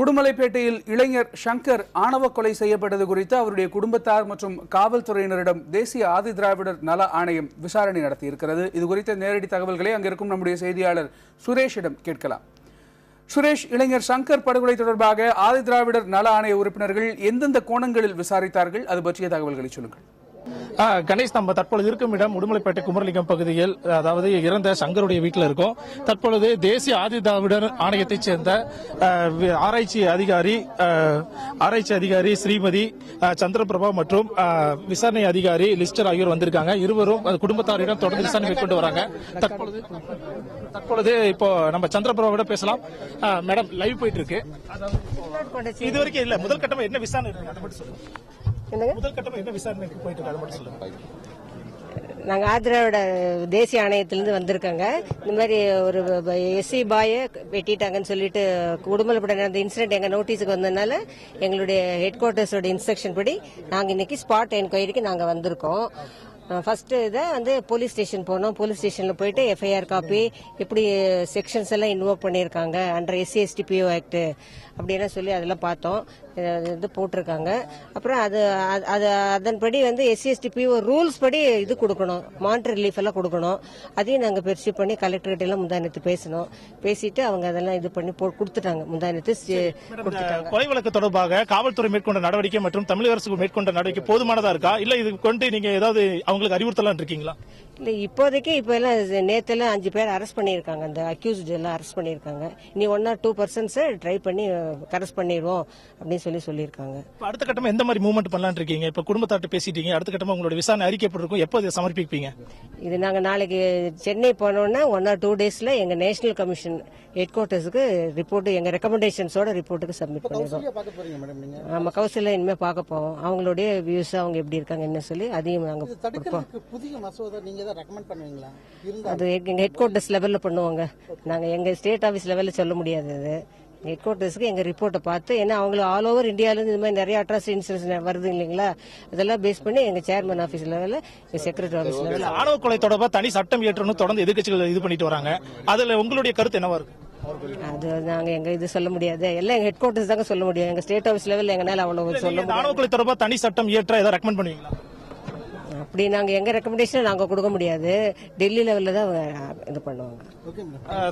உடுமலைப்பேட்டையில் இளைஞர் ஷங்கர் ஆணவ கொலை செய்யப்பட்டது குறித்து அவருடைய குடும்பத்தார் மற்றும் காவல்துறையினரிடம் தேசிய ஆதிதிராவிடர் நல ஆணையம் விசாரணை நடத்தியிருக்கிறது. இது குறித்த நேரடி தகவல்களை அங்கிருக்கும் நம்முடைய செய்தியாளர் சுரேஷிடம் கேட்கலாம். சுரேஷ், இளைஞர் ஷங்கர் படுகொலை தொடர்பாக ஆதிதிராவிடர் நல ஆணைய உறுப்பினர்கள் எந்தெந்த கோணங்களில் விசாரித்தார்கள்? அது பற்றிய தகவல்களை சொல்லுங்கள். கணேஷ், நம்ம தற்பொழுது இருக்கும் இடம் உடுமலைப்பேட்டை குமரலிங்கம் பகுதியில், அதாவது இறந்த சங்கருடைய வீட்டில் இருக்கும். தற்பொழுது தேசிய ஆதிதிராவிடர் ஆணையத்தைச் சேர்ந்த ஆராய்ச்சி அதிகாரி ஸ்ரீமதி சந்திரபிரபா மற்றும் விசாரணை அதிகாரி லிஸ்டர் ஆகியோர் வந்திருக்காங்க. இருவரும் குடும்பத்தாரிடம் தொடர்ந்து விசாரணை மேற்கொண்டு வராங்க. தற்பொழுது இப்போ நம்ம சந்திரபிரபாவோட பேசலாம். மேடம், லைவ் போயிட்டு இருக்கு. இதுவரைக்கும் இல்ல, முதல் கட்டமா என்ன விசாரணை இருக்கு அதை மட்டும் சொல்லுங்க. நாங்க ஆதிராவிட தேசிய ஆணையத்திலிருந்து வந்திருக்காங்க. இந்த மாதிரி ஒரு எஸ்சி பாயை வெட்டிட்டாங்கன்னு சொல்லிட்டு உடுமலைப்பேட்டை அந்த இன்சிடென்ட் எங்க நோட்டீஸுக்கு வந்ததுனால எங்களுடைய ஹெட் குவார்டர்ஸோட இன்ஸ்ட்ரக்ஷன் படி நாங்க இன்னைக்கு ஸ்பாட் என்கொயரிக்கு நாங்க வந்திருக்கோம். ஃபர்ஸ்ட் இதை வந்து போலீஸ் ஸ்டேஷன் போனோம். போலீஸ் ஸ்டேஷன்ல போயிட்டு எஃப்ஐஆர் காப்பி, எப்படி செக்ஷன்ஸ் எல்லாம் இன்வோக் பண்ணியிருக்காங்க under SC ST PO act அப்படின்னா சொல்லி அதெல்லாம் பார்த்தோம். இது போட்டிருக்காங்க. அப்புறம் அதன்படி வந்து எஸ்சி எஸ்டி பிஓ ரூல்ஸ் படி இது கொடுக்கணும், மானிட்டரி ரிலீஃப் எல்லாம் கொடுக்கணும். அதையும் நாங்கள் பெர்சிவ் பண்ணி கலெக்டர்கிட்ட எல்லாம் முந்தானத்து பேசணும். பேசிட்டு அவங்க அதெல்லாம் இது பண்ணி கொடுத்துட்டாங்க. முந்தானத்து கொலை வழக்கு தொடர்பாக காவல்துறை மேற்கொண்ட நடவடிக்கை மற்றும் தமிழக அரசு மேற்கொண்ட நடவடிக்கை போதுமானதா இருக்கா, இல்ல இது கொண்டு நீங்க ஏதாவது அவங்களுக்கு அறிவுறுத்தலாம் இருக்கீங்களா? இல்ல, இப்போதைக்கு இப்ப எல்லாம் நேத்தெல்லாம் 5 பேர் அரெஸ்ட் பண்ணிருக்காங்க. அந்த அக்யூஸ்ட் எல்லாம் அரெஸ்ட் பண்ணிருக்காங்க. இனி 1 or 2 persons ட்ரை பண்ணி அரெஸ்ட் பண்ணிடுவோம் அப்படின்னு சொல்லியிருக்காங்க. அடுத்த கட்டமா எந்த மாதிரி மூவ்மெண்ட் பண்ணலாம்னு இருக்கீங்க? இப்ப குடும்பத்தாட்டு பேசிட்டீங்க, அடுத்த கட்டமா உங்களோட விசாரணை அறிக்கைப்பட்டிருக்கும், எப்போ இதை சமர்ப்பிப்பீங்க? இது நாங்க நாளைக்கு சென்னை போனோம்னா 1 or 2 daysல எங்க நேஷனல் கமிஷன் ஹெட் குவார்டர்ஸுக்கு ரிப்போர்ட், எங்க ரெக்கமெண்டேஷன்ஸோட ரிப்போர்ட்டுக்கு சப்மிட் பண்ணிடுவோம். ஆமா, கௌசல்யா இனிமே பார்க்க போவோம். அவங்களுடைய வியூஸ் அவங்க எப்படி இருக்காங்க என்ன சொல்லி அதையும் நாங்க புதிய மசோதா நீங்க தான் ரெக்கமெண்ட் பண்ணுவீங்களா? அது எங்க ஹெட் குவார்டர்ஸ் லெவல்ல பண்ணுவாங்க. நாங்க எங்க ஸ்டேட் ஆபீஸ் லெவல்ல சொல்ல முடியாது. அது ஹெட் குவார்டர்ஸ்க்கு எங்க ரிப்போர்ட்டை பார்த்து, ஏன்னா அவங்க ஆல் ஓவர் இந்தியால இருந்து இந்த மாதிரி நிறைய அட்ராசிட்டி இன்சிடென்ட்ஸ் வருது இல்லைங்களா, அதெல்லாம் பேஸ் பண்ணி எங்க சேர்மன் ஆபீஸ் லெவல்ல, செக்ரட்டரி ஆபீஸ் லெவல்ல ஆணவ கொலை தொடர்பாக தனி சட்டம் இயற்றணும் தொடர்ந்து எதிர்க்கட்சிகள் இது பண்ணிட்டு வராங்க. அதுல உங்களுடைய கருத்து என்னவா இருக்கு? அது நாங்க எங்க இது சொல்ல முடியாது. எல்லாம் எங்க ஹெட் குவார்டர்ஸ் தாங்க சொல்ல முடியும். எங்க ஸ்டேட் ஆபீஸ் லெவல்ல எங்கனால அவ்வளவு சொல்ல முடியாது. ஆணவ கொலை தொடர்பாக தனி சட்டம் இயற்ற ஏதாவது ரெக்கமெண்ட் பண்ணுவீங்களா? அப்படி நாங்க எங்க ரெக்கமெண்டேஷன் நாங்க கொடுக்க முடியாது. டெல்லி லெவல்ல தான் இது பண்ணுவாங்க.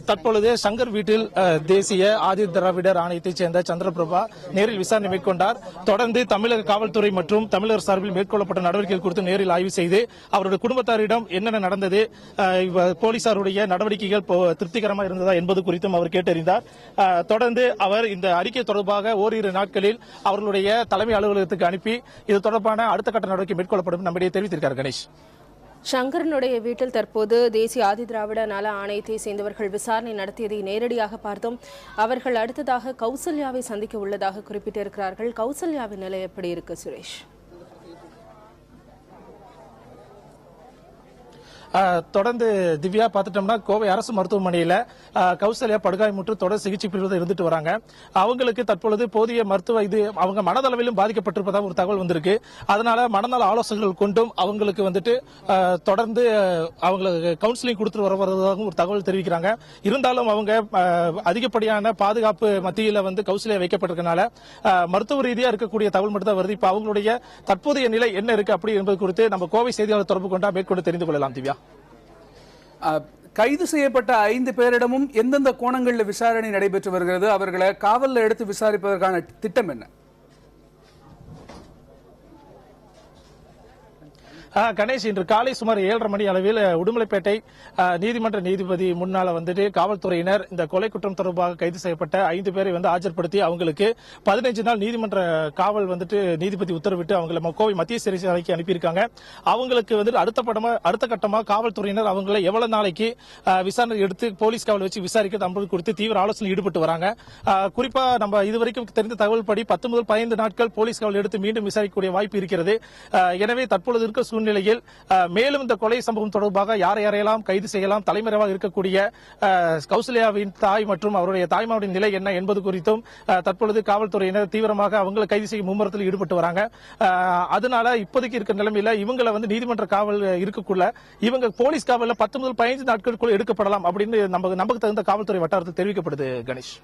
தற்பொழுது சங்கர் வீட்டில் தேசிய ஆதிதிராவிடர் ஆணையத்தைச் சேர்ந்த சந்திரபிரபா நேரில் விசாரணை மேற்கொண்டார். தொடர்ந்து தமிழக காவல்துறை மற்றும் தமிழர் சார்பில் மேற்கொள்ளப்பட்ட நடவடிக்கைகள் குறித்து நேரில் ஆய்வு செய்து அவருடைய குடும்பத்தாரிடம் என்னென்ன நடந்தது, போலீசாருடைய நடவடிக்கைகள் திருப்திகரமாக இருந்ததா என்பது குறித்தும் அவர் கேட்டறிந்தார். தொடர்ந்து அவர் இந்த அறிக்கை தொடர்பாக ஓரிரு நாட்களில் அவர்களுடைய தலைமை அலுவலகத்துக்கு அனுப்பி இது தொடர்பான அடுத்த கட்ட நடவடிக்கை மேற்கொள்ளப்படும் நம்மிடையே தெரிவித்திருக்கிறார். கணேஷ், ஷங்கரனுடைய வீட்டில் தற்போது தேசிய ஆதிதிராவிட நல ஆணையத்தை சேர்ந்தவர்கள் விசாரணை நடத்தியதை நேரடியாக பார்த்தோம். அவர்கள் அடுத்ததாக கௌசல்யாவை சந்திக்க உள்ளதாக குறிப்பிட்டிருக்கிறார்கள். கௌசல்யாவின் நிலை எப்படி இருக்கு சுரேஷ்? தொடர்ந்து திவ்யா பார்த்துட்டோம்னா, கோவை அரசு மருத்துவமனையில கௌசல்யா படுகாயமுற்று தொடர் சிகிச்சை பிரிவில் இருந்துட்டு வராங்க. அவங்களுக்கு தற்பொழுது போதிய மருத்துவ அவங்க மனதளவிலும் பாதிக்கப்பட்டிருப்பதாக ஒரு தகவல் வந்திருக்கு. அதனால மனநல ஆலோசகர்கள் கொண்டும் அவங்களுக்கு வந்துட்டு தொடர்ந்து அவங்களுக்கு கவுன்சிலிங் கொடுத்துட்டு வருவதாகவும் ஒரு தகவல் தெரிவிக்கிறாங்க. இருந்தாலும் அவங்க அதிகப்படியான பாதுகாப்பு மத்தியில கௌசல்யா வைக்கப்பட்டிருக்கனால மருத்துவ ரீதியா இருக்கக்கூடிய தகவல் மட்டும் தான் வருது. இப்ப அவங்களுடைய தற்போதைய நிலை என்ன இருக்கு அப்படி என்பது குறித்து நம்ம கோவை செய்தியாளர் தொடர்பு கொண்டா மேற்கொண்டு தெரிந்து கொள்ளலாம். திவ்யா, கைது செய்யப்பட்ட 5 பேரிடமும் எந்தெந்த கோணங்களில் விசாரணை நடைபெற்று வருகிறது? அவர்களை காவலில் எடுத்து விசாரிப்பதற்கான திட்டம் என்ன? கணேஷ், இன்று காலை சுமார் 7:30 மணி அளவில் உடுமலைப்பேட்டை நீதிமன்ற நீதிபதி முன்னால காவல்துறையினர் இந்த கொலை குற்றம் தொடர்பாக கைது செய்யப்பட்ட 5 பேரை ஆஜர்படுத்தி அவங்களுக்கு 15 நாள் நீதிமன்ற காவல் நீதிபதி உத்தரவிட்டு அவங்களை கோவை மத்திய சிறைச்சாலைக்கு அனுப்பியிருக்காங்க. அவங்களுக்கு அடுத்த கட்டமா காவல்துறையினர் அவங்களை எவ்வளவு நாளைக்கு விசாரணை எடுத்து போலீஸ் காவல் வச்சு விசாரிக்கிறது என்பது குறித்து தீவிர ஆலோசனை ஈடுபட்டு வராங்க. குறிப்பா நம்ம இதுவரைக்கும் தெரிந்த தகவல் படி 10 முதல் 15 நாட்கள் போலீஸ் காவல் எடுத்து மீண்டும் விசாரிக்கக்கூடிய வாய்ப்பு இருக்கிறது. எனவே தற்பொழுது இருக்க நிலையில் மேலும் இந்த கொலை சம்பவம் தொடர்பாக யாரையெல்லாம் கைது செய்யலாம், தலைமறைவாக இருக்கக்கூடிய கௌசல்யாவின் தாய் மற்றும் அவருடைய தாய்மாவுடைய நிலை என்ன என்பது குறித்தும் தற்பொழுது காவல்துறையினர் தீவிரமாக அவங்களை கைது செய்யும் மும்முரத்தில் ஈடுபட்டு வராங்க. அதனால இப்போதைக்கு இருக்கிற நிலைமையில இவங்களை நீதிமன்ற காவல் இருக்கக்குள்ள இவங்க போலீஸ் காவலில் 10 முதல் 15 நாட்களுக்குள் எடுக்கப்படலாம் அப்படின்னு நமக்கு தகுந்த காவல்துறை வட்டாரத்தில் தெரிவிக்கப்படுது. கணேஷ்.